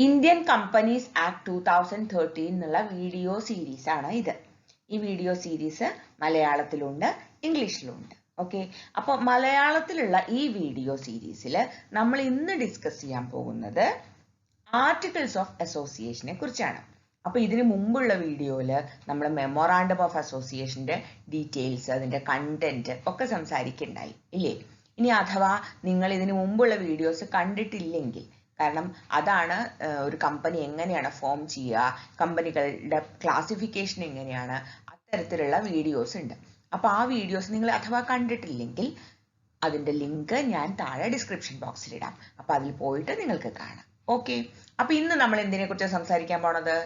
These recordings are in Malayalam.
ഇന്ത്യൻ കമ്പനീസ് ആക്ട് 2013 എന്നുള്ള വീഡിയോ സീരീസ് ആണ് ഇത്. ഈ വീഡിയോ സീരീസ് മലയാളത്തിലുണ്ട്, ഇംഗ്ലീഷിലുണ്ട്. ഓക്കെ, അപ്പോൾ മലയാളത്തിലുള്ള ഈ വീഡിയോ സീരീസിൽ നമ്മൾ ഇന്ന് ഡിസ്കസ് ചെയ്യാൻ പോകുന്നത് ആർട്ടിക്കിൾസ് ഓഫ് അസോസിയേഷനെ കുറിച്ചാണ്. അപ്പോൾ ഇതിനു മുമ്പുള്ള വീഡിയോയിൽ നമ്മൾ മെമ്മോറാണ്ടം ഓഫ് അസോസിയേഷന്റെ ഡീറ്റെയിൽസ്, അതിന്റെ കണ്ടന്റ് ഒക്കെ സംസാരിക്കുന്നുണ്ടായി ഇല്ലേ? ഇനി അഥവാ നിങ്ങൾ ഇതിനു മുമ്പുള്ള വീഡിയോസ് കണ്ടിട്ടില്ലെങ്കിൽ, കാരണം അതാണ് ഒരു കമ്പനി എങ്ങനെയാണ് ഫോം ചെയ്യുക, കമ്പനികളുടെ ക്ലാസിഫിക്കേഷൻ എങ്ങനെയാണ്, അത്തരത്തിലുള്ള വീഡിയോസ് ഉണ്ട്. അപ്പോൾ ആ വീഡിയോസ് നിങ്ങൾ അഥവാ കണ്ടിട്ടില്ലെങ്കിൽ അതിന്റെ ലിങ്ക് ഞാൻ താഴെ ഡിസ്ക്രിപ്ഷൻ ബോക്സിൽ ഇടാം. അപ്പോൾ അതിൽ പോയിട്ട് നിങ്ങൾക്ക് കാണാം. ഓക്കെ, അപ്പൊ ഇന്ന് നമ്മൾ എന്തിനെ കുറിച്ച് സംസാരിക്കാൻ പോണത്?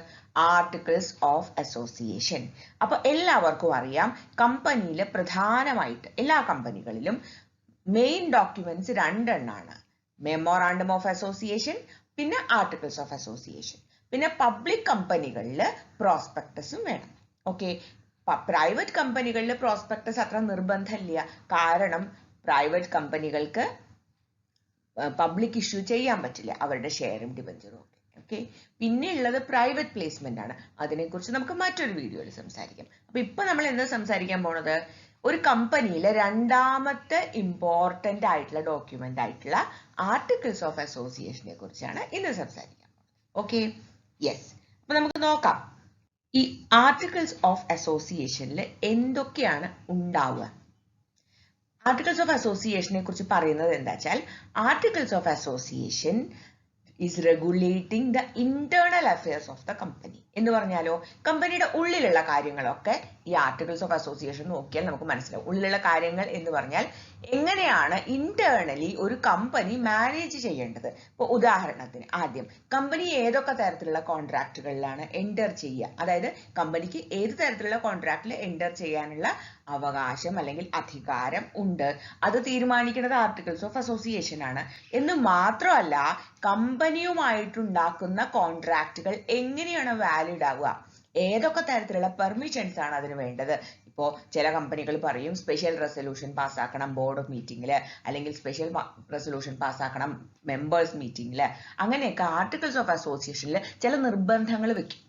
Articles of association. അപ്പൊ എല്ലാവർക്കും അറിയാം, കമ്പനിയിൽ പ്രധാനമായിട്ട് എല്ലാ കമ്പനികളിലും മെയിൻ ഡോക്യുമെന്റ്സ് രണ്ടെണ്ണാണ്. മെമ്മോറാണ്ടം ഓഫ് അസോസിയേഷൻ, പിന്നെ ആർട്ടിക്കിൾസ് ഓഫ് അസോസിയേഷൻ. പിന്നെ പബ്ലിക് കമ്പനികളിൽ പ്രോസ്പെക്ടസും വേണം. ഓക്കെ, പ്രൈവറ്റ് കമ്പനികളിൽ പ്രോസ്പെക്ടസ് അത്ര നിർബന്ധമില്ല, കാരണം പ്രൈവറ്റ് കമ്പനികൾക്ക് പബ്ലിക് ഇഷ്യൂ ചെയ്യാൻ പറ്റില്ല, അവരുടെ ഷെയറും ഡിബഞ്ചറും ഒക്കെ. ഓക്കെ, പിന്നെ ഉള്ളത് പ്രൈവറ്റ് പ്ലേസ്മെന്റ് ആണ്. അതിനെക്കുറിച്ച് നമുക്ക് മറ്റൊരു വീഡിയോയിൽ സംസാരിക്കാം. അപ്പൊ ഇപ്പൊ നമ്മൾ എന്താ സംസാരിക്കാൻ പോണത്? ഒരു കമ്പനിയിലെ രണ്ടാമത്തെ ഇമ്പോർട്ടന്റ് ആയിട്ടുള്ള ഡോക്യുമെന്റ് ആയിട്ടുള്ള ആർട്ടിക്കിൾസ് ഓഫ് അസോസിയേഷനെ കുറിച്ചാണ് ഇന്ന് സംസാരിക്കാൻ പോകുന്നത്. Okay, yes. അപ്പൊ നമുക്ക് നോക്കാം, ഈ ആർട്ടിക്കിൾസ് ഓഫ് അസോസിയേഷനിൽ എന്തൊക്കെയാണ് ഉണ്ടാവുക. ആർട്ടിക്കിൾസ് ഓഫ് അസോസിയേഷനെ കുറിച്ച് പറയുന്നത് എന്താ വെച്ചാൽ, articles of association is regulating the internal affairs of the company. എന്ന് പറഞ്ഞാലോ, കമ്പനിയുടെ ഉള്ളിലുള്ള കാര്യങ്ങളൊക്കെ ഈ ആർട്ടിക്കിൾസ് ഓഫ് അസോസിയേഷൻ നോക്കിയാൽ നമുക്ക് മനസ്സിലാവും. ഉള്ളിലുള്ള കാര്യങ്ങൾ എന്ന് പറഞ്ഞാൽ എങ്ങനെയാണ് ഇന്റേണലി ഒരു കമ്പനി മാനേജ് ചെയ്യേണ്ടത്. ഇപ്പോൾ ഉദാഹരണത്തിന് ആദ്യം കമ്പനി ഏതൊക്കെ തരത്തിലുള്ള കോൺട്രാക്റ്റുകളിലാണ് എൻറ്റർ ചെയ്യുക, അതായത് കമ്പനിക്ക് ഏത് തരത്തിലുള്ള കോൺട്രാക്റ്റിൽ എൻറ്റർ ചെയ്യാനുള്ള അവകാശം അല്ലെങ്കിൽ അധികാരം ഉണ്ട്, അത് തീരുമാനിക്കുന്നത് ആർട്ടിക്കിൾസ് ഓഫ് അസോസിയേഷൻ ആണ്. എന്ന് മാത്രമല്ല, കമ്പനിയുമായിട്ടുണ്ടാക്കുന്ന കോൺട്രാക്റ്റുകൾ എങ്ങനെയാണ് വാലിഡ് ആവുക, ഏതൊക്കെ തരത്തിലുള്ള പെർമിഷൻസ് ആണ് അതിന് വേണ്ടത്. ഇപ്പോൾ ചില കമ്പനികൾ പറയും സ്പെഷ്യൽ റെസൊല്യൂഷൻ പാസ്സാക്കണം ബോർഡ് ഓഫ് മീറ്റിംഗിൽ, അല്ലെങ്കിൽ സ്പെഷ്യൽ റെസൊല്യൂഷൻ പാസ്സാക്കണം മെമ്പേഴ്സ് മീറ്റിംഗിൽ. അങ്ങനെയൊക്കെ ആർട്ടിക്കിൾസ് ഓഫ് അസോസിയേഷനിൽ ചില നിർബന്ധങ്ങൾ വെക്കും.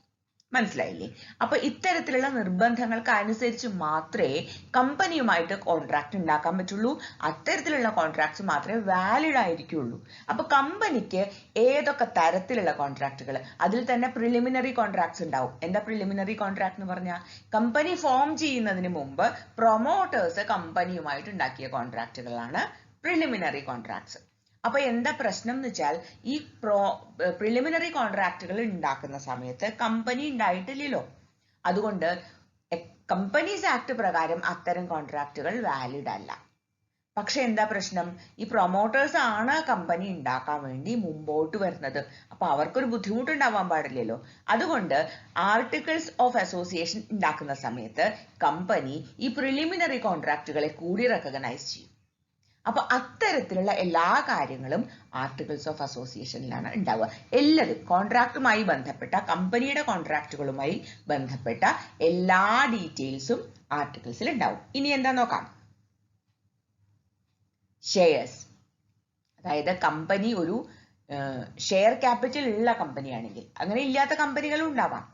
മനസ്സിലായില്ലേ? അപ്പൊ ഇത്തരത്തിലുള്ള നിർബന്ധങ്ങൾക്ക് അനുസരിച്ച് മാത്രമേ കമ്പനിയുമായിട്ട് കോൺട്രാക്ട് ഉണ്ടാക്കാൻ പറ്റുള്ളൂ. അത്തരത്തിലുള്ള കോൺട്രാക്ട്സ് മാത്രമേ വാലിഡ് ആയിരിക്കുള്ളൂ. അപ്പൊ കമ്പനിക്ക് ഏതൊക്കെ തരത്തിലുള്ള കോൺട്രാക്റ്റുകൾ, അതിൽ തന്നെ പ്രിലിമിനറി കോൺട്രാക്ട്സ് ഉണ്ടാവും. എന്താ പ്രിലിമിനറി കോൺട്രാക്ട് എന്ന് പറഞ്ഞാൽ, കമ്പനി ഫോം ചെയ്യുന്നതിന് മുമ്പ് പ്രൊമോട്ടേഴ്സ് കമ്പനിയുമായിട്ട് ഉണ്ടാക്കിയ കോൺട്രാക്റ്റുകളാണ് പ്രിലിമിനറി കോൺട്രാക്ട്സ്. അപ്പൊ എന്താ പ്രശ്നം എന്ന് വെച്ചാൽ, ഈ പ്രിലിമിനറി കോൺട്രാക്റ്റുകൾ ഉണ്ടാക്കുന്ന സമയത്ത് കമ്പനി ഉണ്ടായിട്ടില്ലല്ലോ. അതുകൊണ്ട് കമ്പനീസ് ആക്ട് പ്രകാരം അത്തരം കോൺട്രാക്റ്റുകൾ വാലിഡ് അല്ല. പക്ഷെ എന്താ പ്രശ്നം? ഈ പ്രൊമോട്ടേഴ്സ് ആണ് കമ്പനി ഉണ്ടാക്കാൻ വേണ്ടി മുമ്പോട്ട് വരുന്നത്. അപ്പൊ അവർക്കൊരു ബുദ്ധിമുട്ടുണ്ടാവാൻ പാടില്ലല്ലോ. അതുകൊണ്ട് ആർട്ടിക്കിൾസ് ഓഫ് അസോസിയേഷൻ ഉണ്ടാക്കുന്ന സമയത്ത് കമ്പനി ഈ പ്രിലിമിനറി കോൺട്രാക്റ്റുകളെ കൂടി റെക്കഗ്നൈസ് ചെയ്യും. അപ്പൊ അത്തരത്തിലുള്ള എല്ലാ കാര്യങ്ങളും ആർട്ടിക്കിൾസ് ഓഫ് അസോസിയേഷനിലാണ് ഉണ്ടാവുക. എല്ലാതും കോൺട്രാക്റ്റുമായി ബന്ധപ്പെട്ട, കമ്പനിയുടെ കോൺട്രാക്റ്റുകളുമായി ബന്ധപ്പെട്ട എല്ലാ ഡീറ്റെയിൽസും ആർട്ടിക്കിൾസിൽ ഉണ്ടാവും. ഇനി എന്താ നോക്കാം. ഷെയർസ്, അതായത് കമ്പനി ഒരു ഷെയർ ക്യാപിറ്റൽ ഉള്ള കമ്പനിയാണെങ്കിൽ, അങ്ങനെ ഇല്ലാത്ത കമ്പനികളും ഉണ്ടാവാം.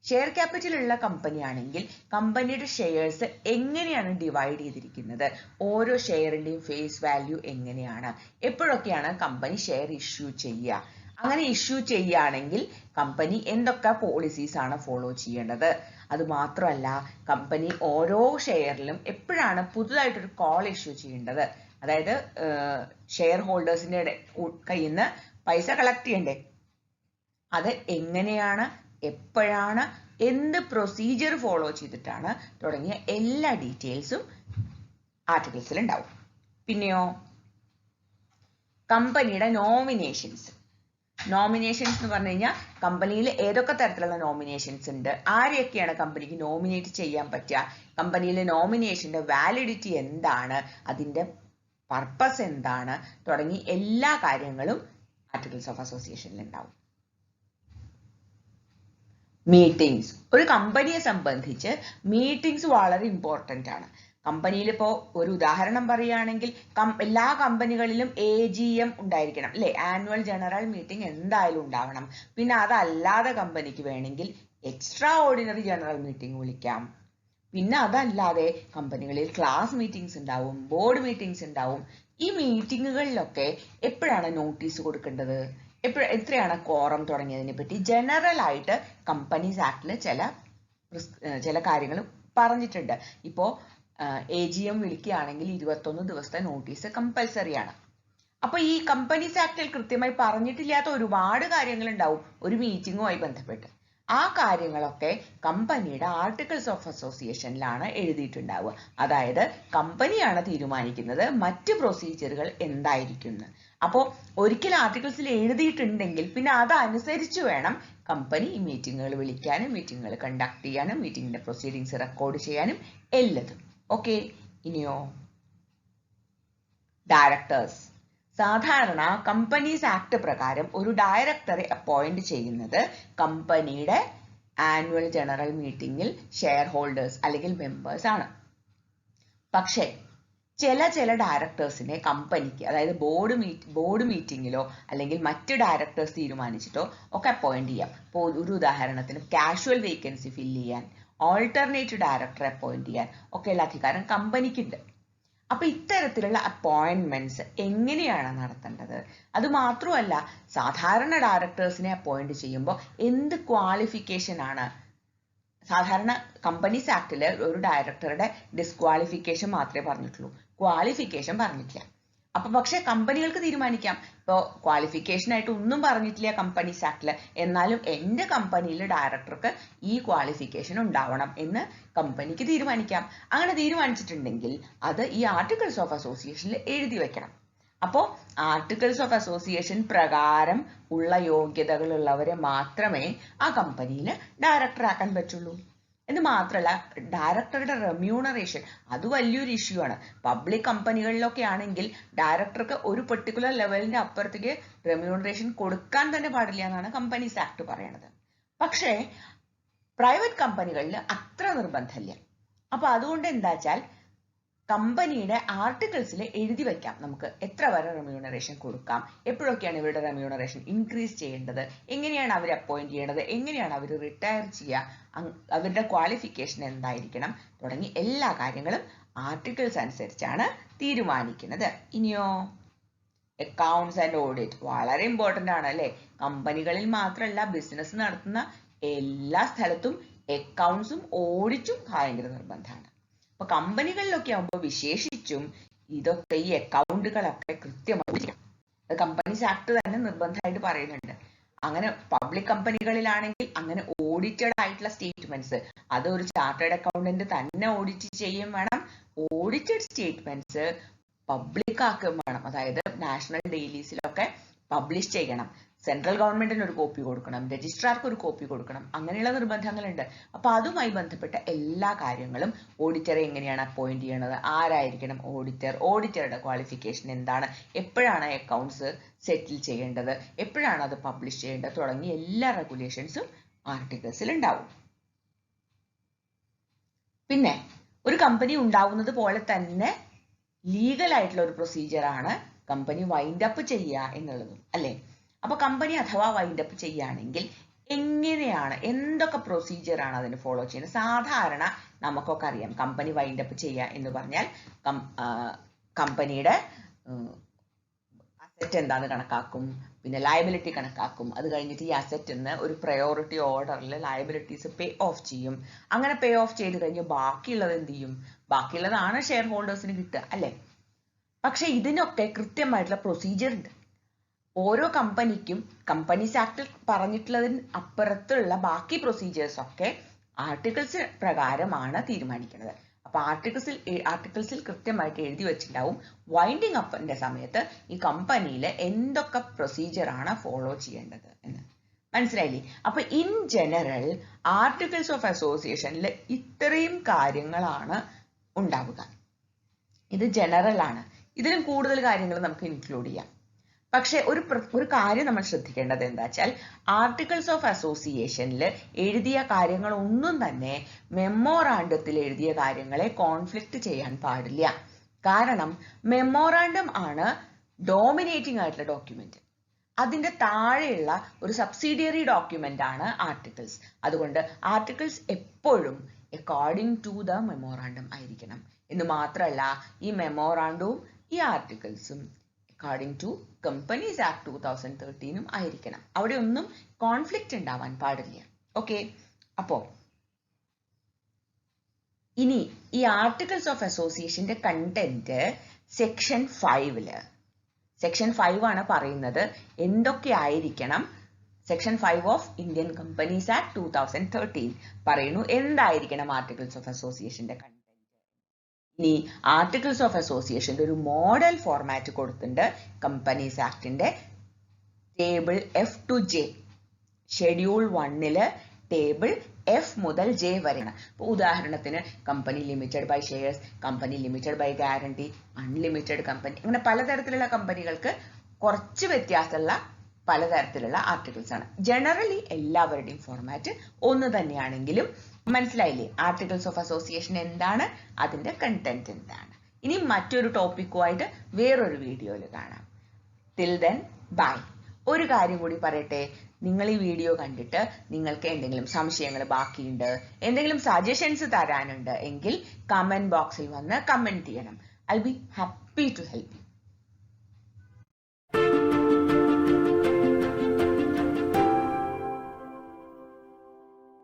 ഷെയർ ക്യാപിറ്റൽ ഉള്ള കമ്പനി ആണെങ്കിൽ കമ്പനിയുടെ ഷെയർസ് എങ്ങനെയാണ് ഡിവൈഡ് ചെയ്തിരിക്കുന്നത്, ഓരോ ഷെയറിന്റെയും ഫേസ് വാല്യൂ എങ്ങനെയാണ്, എപ്പോഴൊക്കെയാണ് കമ്പനി ഷെയർ ഇഷ്യൂ ചെയ്യുക, അങ്ങനെ ഇഷ്യൂ ചെയ്യുകയാണെങ്കിൽ കമ്പനി എന്തൊക്കെ പോളിസീസ് ആണ് ഫോളോ ചെയ്യേണ്ടത്. അത് മാത്രമല്ല, കമ്പനി ഓരോ ഷെയറിലും എപ്പോഴാണ് പുതുതായിട്ടൊരു കോൾ ഇഷ്യൂ ചെയ്യേണ്ടത്, അതായത് ഷെയർ ഹോൾഡേഴ്സിന്റെ കയ്യിൽ നിന്ന് പൈസ കളക്ട് ചെയ്യണ്ടേ, അത് എങ്ങനെയാണ്, എപ്പോഴാണ്, എന്ത് പ്രൊസീജിയർ ഫോളോ ചെയ്തിട്ടാണ് തുടങ്ങിയ എല്ലാ ഡീറ്റെയിൽസും ആർട്ടിക്കിൾസിൽ ഉണ്ടാവും. പിന്നെയോ കമ്പനിയുടെ നോമിനേഷൻസ്. നോമിനേഷൻസ് എന്ന് പറഞ്ഞു കഴിഞ്ഞാൽ കമ്പനിയിൽ ഏതൊക്കെ തരത്തിലുള്ള നോമിനേഷൻസ് ഉണ്ട്, ആരെയൊക്കെയാണ് കമ്പനിക്ക് നോമിനേറ്റ് ചെയ്യാൻ പറ്റുക, കമ്പനിയിലെ നോമിനേഷന്റെ വാലിഡിറ്റി എന്താണ്, അതിന്റെ പർപ്പസ് എന്താണ്, തുടങ്ങി എല്ലാ കാര്യങ്ങളും ആർട്ടിക്കിൾസ് ഓഫ് അസോസിയേഷനിൽ ഉണ്ടാവും. മീറ്റിംഗ്സ്, ഒരു കമ്പനിയെ സംബന്ധിച്ച് മീറ്റിംഗ്സ് വളരെ ഇമ്പോർട്ടൻ്റ് ആണ്. കമ്പനിയിൽ ഇപ്പോൾ ഒരു ഉദാഹരണം പറയുകയാണെങ്കിൽ എല്ലാ കമ്പനികളിലും AGM ഉണ്ടായിരിക്കണം അല്ലെ, ആനുവൽ ജനറൽ മീറ്റിംഗ് എന്തായാലും ഉണ്ടാവണം. പിന്നെ അതല്ലാതെ കമ്പനിക്ക് വേണമെങ്കിൽ എക്സ്ട്രാ ഓർഡിനറി ജനറൽ മീറ്റിംഗ് വിളിക്കാം. പിന്നെ അതല്ലാതെ കമ്പനികളിൽ ക്ലാസ് മീറ്റിംഗ്സ് ഉണ്ടാവും, ബോർഡ് മീറ്റിംഗ്സ് ഉണ്ടാവും. ഈ മീറ്റിങ്ങുകളിലൊക്കെ എപ്പോഴാണ് നോട്ടീസ് കൊടുക്കേണ്ടത്, എത്രയാണ് ക്വാറം തുടങ്ങിയതിനെ പറ്റി ജനറൽ ആയിട്ട് കമ്പനീസ് ആക്ടിൽ ചില കാര്യങ്ങൾ പറഞ്ഞിട്ടുണ്ട്. ഇപ്പോ AGM വിളിക്കുകയാണെങ്കിൽ 21 ദിവസത്തെ നോട്ടീസ് കമ്പൽസറി ആണ്. അപ്പൊ ഈ കമ്പനീസ് ആക്ടിൽ കൃത്യമായി പറഞ്ഞിട്ടില്ലാത്ത ഒരുപാട് കാര്യങ്ങൾ ഉണ്ടാവും ഒരു മീറ്റിങ്ങുമായി ബന്ധപ്പെട്ട്. ആ കാര്യങ്ങളൊക്കെ കമ്പനിയുടെ ആർട്ടിക്കിൾസ് ഓഫ് അസോസിയേഷനിലാണ് എഴുതിയിട്ടുണ്ടാവുക. അതായത് കമ്പനിയാണ് തീരുമാനിക്കുന്നത് മറ്റ് പ്രൊസീജിയറുകൾ എന്തായിരിക്കും. അപ്പോൾ ഒരിക്കൽ ആർട്ടിക്കിൾസിൽ എഴുതിയിട്ടുണ്ടെങ്കിൽ പിന്നെ അതനുസരിച്ച് വേണം കമ്പനി ഈ മീറ്റിങ്ങുകൾ വിളിക്കാനും മീറ്റിങ്ങുകൾ കണ്ടക്ട് ചെയ്യാനും മീറ്റിംഗിന്റെ പ്രൊസീഡിങ്സ് റെക്കോർഡ് ചെയ്യാനും എല്ലതും. ഓക്കെ, ഇനിയോ ഡയറക്ടേഴ്സ്. സാധാരണ കമ്പനീസ് ആക്ട് പ്രകാരം ഒരു ഡയറക്ടറെ അപ്പോയിന്റ് ചെയ്യുന്നത് കമ്പനിയുടെ ആനുവൽ ജനറൽ മീറ്റിംഗിൽ ഷെയർ ഹോൾഡേഴ്സ് അല്ലെങ്കിൽ മെമ്പേഴ്സ് ആണ്. പക്ഷേ ചില ഡയറക്ടേഴ്സിനെ കമ്പനിക്ക്, അതായത് ബോർഡ് മീറ്റിംഗിലോ അല്ലെങ്കിൽ മറ്റ് ഡയറക്ടേഴ്സ് തീരുമാനിച്ചിട്ടോ ഒക്കെ അപ്പോയിന്റ് ചെയ്യാം. ഇപ്പോൾ ഒരു ഉദാഹരണത്തിന് കാഷ്വൽ വേക്കൻസി ഫില്ല് ചെയ്യാൻ, ഓൾട്ടർനേറ്റ് ഡയറക്ടറെ അപ്പോയിന്റ് ചെയ്യാൻ ഒക്കെയുള്ള അധികാരം കമ്പനിക്കുണ്ട്. അപ്പൊ ഇത്തരത്തിലുള്ള അപ്പോയിന്റ്മെന്റ്സ് എങ്ങനെയാണ് നടത്തേണ്ടത്? അത് മാത്രമല്ല, സാധാരണ ഡയറക്ടേഴ്സിനെ അപ്പോയിന്റ് ചെയ്യുമ്പോൾ എന്ത് ക്വാളിഫിക്കേഷൻ ആണ്? സാധാരണ കമ്പനീസ് ആക്ടില് ഒരു ഡയറക്ടറുടെ ഡിസ്ക്വാളിഫിക്കേഷൻ മാത്രമേ പറഞ്ഞിട്ടുള്ളൂ, ക്വാളിഫിക്കേഷൻ പറഞ്ഞിട്ടില്ല. അപ്പൊ പക്ഷെ കമ്പനികൾക്ക് തീരുമാനിക്കാം, ഇപ്പോൾ ക്വാളിഫിക്കേഷൻ ആയിട്ട് ഒന്നും പറഞ്ഞിട്ടില്ല കമ്പനീസ് ആക്ടില്, എന്നാലും എൻ്റെ കമ്പനിയിൽ ഡയറക്ടർക്ക് ഈ ക്വാളിഫിക്കേഷൻ ഉണ്ടാവണം എന്ന് കമ്പനിക്ക് തീരുമാനിക്കാം. അങ്ങനെ തീരുമാനിച്ചിട്ടുണ്ടെങ്കിൽ അത് ഈ ആർട്ടിക്കിൾസ് ഓഫ് അസോസിയേഷനിൽ എഴുതി വെക്കണം. അപ്പോൾ ആർട്ടിക്കിൾസ് ഓഫ് അസോസിയേഷൻ പ്രകാരം ഉള്ള യോഗ്യതകളുള്ളവരെ മാത്രമേ ആ കമ്പനിയിൽ ഡയറക്ടർ ആക്കാൻ പറ്റുള്ളൂ. എന്ന് മാത്രമല്ല, ഡയറക്ടറുടെ റെമ്യൂണറേഷൻ അത് വലിയൊരു ഇഷ്യൂ ആണ്. പബ്ലിക് കമ്പനികളിലൊക്കെ ആണെങ്കിൽ ഡയറക്ടർക്ക് ഒരു പെർട്ടിക്കുലർ ലെവലിന്റെ അപ്പുറത്തേക്ക് റെമ്യൂണറേഷൻ കൊടുക്കാൻ തന്നെ പാടില്ല എന്നാണ് കമ്പനീസ് ആക്ട് പറയണത്. പക്ഷേ പ്രൈവറ്റ് കമ്പനികളിൽ അത്ര നിർബന്ധമില്ല. അപ്പൊ അതുകൊണ്ട് എന്താ വെച്ചാൽ കമ്പനിയുടെ ആർട്ടിക്കിൾസിൽ എഴുതി വെക്കാം നമുക്ക് എത്ര വരെ റെമ്യൂണറേഷൻ കൊടുക്കാം, എപ്പോഴൊക്കെയാണ് ഇവരുടെ റെമ്യൂണറേഷൻ ഇൻക്രീസ് ചെയ്യേണ്ടത്, എങ്ങനെയാണ് അവർ അപ്പോയിന്റ് ചെയ്യേണ്ടത്, എങ്ങനെയാണ് അവർ റിട്ടയർ ചെയ്യുക, അവരുടെ ക്വാളിഫിക്കേഷൻ എന്തായിരിക്കണം തുടങ്ങി എല്ലാ കാര്യങ്ങളും ആർട്ടിക്കിൾസ് അനുസരിച്ചാണ് തീരുമാനിക്കുന്നത്. ഇനിയോ അക്കൗണ്ട്സ് ആൻഡ് ഓഡിറ്റ് വളരെ ഇമ്പോർട്ടന്റ് ആണ് അല്ലെ. കമ്പനികളിൽ മാത്രമല്ല, ബിസിനസ് നടത്തുന്ന എല്ലാ സ്ഥലത്തും അക്കൗണ്ട്സും ഓഡിറ്റും ഭയങ്കര നിർബന്ധമാണ്. അപ്പൊ കമ്പനികളിലൊക്കെ ആകുമ്പോൾ വിശേഷിച്ചും ഇതൊക്കെ ഈ അക്കൗണ്ടുകളൊക്കെ കൃത്യമായി ചെയ്യണം. അത് കമ്പനീസ് ആക്ട് തന്നെ നിർബന്ധമായിട്ട് പറയുന്നുണ്ട്. അങ്ങനെ പബ്ലിക് കമ്പനികളിലാണെങ്കിൽ അങ്ങനെ ഓഡിറ്റഡ് ആയിട്ടുള്ള സ്റ്റേറ്റ്മെന്റ്സ് അത് ഒരു ചാർട്ടേഡ് അക്കൗണ്ടന്റ് തന്നെ ഓഡിറ്റ് ചെയ്യും വേണം. ഓഡിറ്റഡ് സ്റ്റേറ്റ്മെന്റ്സ് പബ്ലിക് ആക്കുകയും വേണം. അതായത് നാഷണൽ ഡെയിലീസിലൊക്കെ പബ്ലിഷ് ചെയ്യണം. സെൻട്രൽ ഗവൺമെന്റിന് ഒരു കോപ്പി കൊടുക്കണം, രജിസ്ട്രാർക്ക് ഒരു കോപ്പി കൊടുക്കണം, അങ്ങനെയുള്ള നിർബന്ധങ്ങളുണ്ട്. അപ്പൊ അതുമായി ബന്ധപ്പെട്ട എല്ലാ കാര്യങ്ങളും ഓഡിറ്ററെ എങ്ങനെയാണ് അപ്പോയിന്റ് ചെയ്യണത്, ആരായിരിക്കണം ഓഡിറ്റർ, ഓഡിറ്ററുടെ ക്വാളിഫിക്കേഷൻ എന്താണ്, എപ്പോഴാണ് അക്കൗണ്ട്സ് സെറ്റിൽ ചെയ്യേണ്ടത്, എപ്പോഴാണ് അത് പബ്ലിഷ് ചെയ്യേണ്ടത് തുടങ്ങി എല്ലാ റെഗുലേഷൻസും ആർട്ടിക്കിൾസിൽ ഉണ്ടാവും. പിന്നെ ഒരു കമ്പനി ഉണ്ടാവുന്നത് പോലെ തന്നെ ലീഗൽ ആയിട്ടുള്ള ഒരു പ്രൊസീജിയർ ആണ് കമ്പനി വൈൻഡ് അപ്പ് ചെയ്യുക എന്നുള്ളതും അല്ലെ. അപ്പൊ കമ്പനി അഥവാ വൈൻഡ് അപ്പ് ചെയ്യുകയാണെങ്കിൽ എങ്ങനെയാണ്, എന്തൊക്കെ പ്രൊസീജിയർ ആണ് അതിന് ഫോളോ ചെയ്യുന്നത്? സാധാരണ നമുക്കൊക്കെ അറിയാം, കമ്പനി വൈൻഡ് അപ്പ് ചെയ്യുക എന്ന് പറഞ്ഞാൽ കമ്പനിയുടെ അസറ്റ് എന്താന്ന് കണക്കാക്കും, പിന്നെ ലയബിലിറ്റി കണക്കാക്കും. അത് കഴിഞ്ഞിട്ട് ഈ അസറ്റിന്ന് ഒരു പ്രയോറിറ്റി ഓർഡറിൽ ലയബിലിറ്റീസ് പേ ഓഫ് ചെയ്യും. അങ്ങനെ പേ ഓഫ് ചെയ്ത് കഴിഞ്ഞ് ബാക്കിയുള്ളത് എന്ത് ചെയ്യും? ബാക്കിയുള്ളതാണ് ഷെയർ ഹോൾഡേഴ്സിന് കിട്ടുക അല്ലെ. പക്ഷെ ഇതിനൊക്കെ കൃത്യമായിട്ടുള്ള പ്രൊസീജിയർ ഉണ്ട്. ഓരോ കമ്പനിക്കും കമ്പനീസ് ആക്ടിൽ പറഞ്ഞിട്ടുള്ളതിന് അപ്പുറത്തുള്ള ബാക്കി പ്രൊസീജിയേഴ്സ് ഒക്കെ ആർട്ടിക്കിൾസ് പ്രകാരമാണ് തീരുമാനിക്കുന്നത്. അപ്പൊ ആർട്ടിക്കിൾസിൽ കൃത്യമായിട്ട് എഴുതി വെച്ചിട്ടുണ്ടാവും വൈൻഡിങ് അപ്പിന്റെ സമയത്ത് ഈ കമ്പനിയിൽ എന്തൊക്കെ പ്രൊസീജിയർ ആണ് ഫോളോ ചെയ്യേണ്ടത് എന്ന്. മനസ്സിലായില്ലേ? അപ്പൊ ഇൻ ജനറൽ ആർട്ടിക്കിൾസ് ഓഫ് അസോസിയേഷനിൽ ഇത്രയും കാര്യങ്ങളാണ് ഉണ്ടാവുക. ഇത് ജനറൽ ആണ്. ഇതിലും കൂടുതൽ കാര്യങ്ങൾ നമുക്ക് ഇൻക്ലൂഡ് ചെയ്യാം. പക്ഷെ ഒരു കാര്യം നമ്മൾ ശ്രദ്ധിക്കേണ്ടത് എന്താ വെച്ചാൽ ആർട്ടിക്കിൾസ് ഓഫ് അസോസിയേഷനിൽ എഴുതിയ കാര്യങ്ങളൊന്നും തന്നെ മെമ്മോറാണ്ടത്തിൽ എഴുതിയ കാര്യങ്ങളെ കോൺഫ്ലിക്റ്റ് ചെയ്യാൻ പാടില്ല. കാരണം മെമ്മോറാണ്ടം ആണ് ഡോമിനേറ്റിംഗ് ആയിട്ടുള്ള ഡോക്യുമെന്റ്. അതിന്റെ താഴെയുള്ള ഒരു സബ്സിഡിയറി ഡോക്യുമെന്റ് ആണ് ആർട്ടിക്കിൾസ്. അതുകൊണ്ട് ആർട്ടിക്കിൾസ് എപ്പോഴും അക്കോർഡിംഗ് ടു ദ മെമ്മോറാണ്ടം ആയിരിക്കണം. എന്ന് മാത്രമല്ല ഈ മെമ്മോറാണ്ടവും ഈ ആർട്ടിക്കിൾസും അക്കോർഡിംഗ് ടു കമ്പനീസ് ആക്ട് 2013 ആയിരിക്കണം. അവിടെ ഒന്നും കോൺഫ്ലിക്റ്റ് ഉണ്ടാവാൻ പാടില്ല. ഓക്കെ, അപ്പോ ഇനി ഈ ആർട്ടിക്കിൾസ് ഓഫ് അസോസിയേഷന്റെ കണ്ടന്റ് സെക്ഷൻ 5 സെക്ഷൻ 5 ആണ് പറയുന്നത് എന്തൊക്കെ ആയിരിക്കണം. Section 5 of Indian companies act 2013 പറയുന്നു എന്തായിരിക്കണം ആർട്ടിക്കിൾസ് ഓഫ് അസോസിയേഷന്റെ കണ്ടന്റ്. ഇനി ആർട്ടിക്കിൾസ് ഓഫ് അസോസിയേഷന്റെ ഒരു മോഡൽ ഫോർമാറ്റ് കൊടുത്തിട്ടുണ്ട് കമ്പനീസ് ആക്ടിന്റെ table F to J. Schedule 1 table F മുതൽ J വരെയാണ്. ഇപ്പോൾ ഉദാഹരണത്തിന് company limited by shares, company limited by guarantee, unlimited company, അങ്ങനെ പലതരത്തിലുള്ള കമ്പനികൾക്ക് കുറച്ച് വ്യത്യാസമുള്ള പലതരത്തിലുള്ള ആർട്ടിക്കിൾസ് ആണ്. ജനറലി എല്ലാവരുടെയും ഫോർമാറ്റ് ഒന്ന് തന്നെയാണെങ്കിലും മനസ്സിലായില്ലേ ആർട്ടിക്കിൾസ് ഓഫ് അസോസിയേഷൻ എന്താണ്, അതിന്റെ കണ്ടന്റ് എന്താണ്. ഇനി മറ്റൊരു ടോപ്പിക്കുമായിട്ട് വേറൊരു വീഡിയോയിൽ കാണാം. Till then bye. ഒരു കാര്യം കൂടി പറയട്ടെ, നിങ്ങൾ ഈ വീഡിയോ കണ്ടിട്ട് നിങ്ങൾക്ക് എന്തെങ്കിലും സംശയങ്ങൾ ബാക്കിയുണ്ട്, എന്തെങ്കിലും സജഷൻസ് തരാനുണ്ട് എങ്കിൽ കമന്റ് ബോക്സിൽ വന്ന് കമന്റ് ചെയ്യണം. I be happy to help U.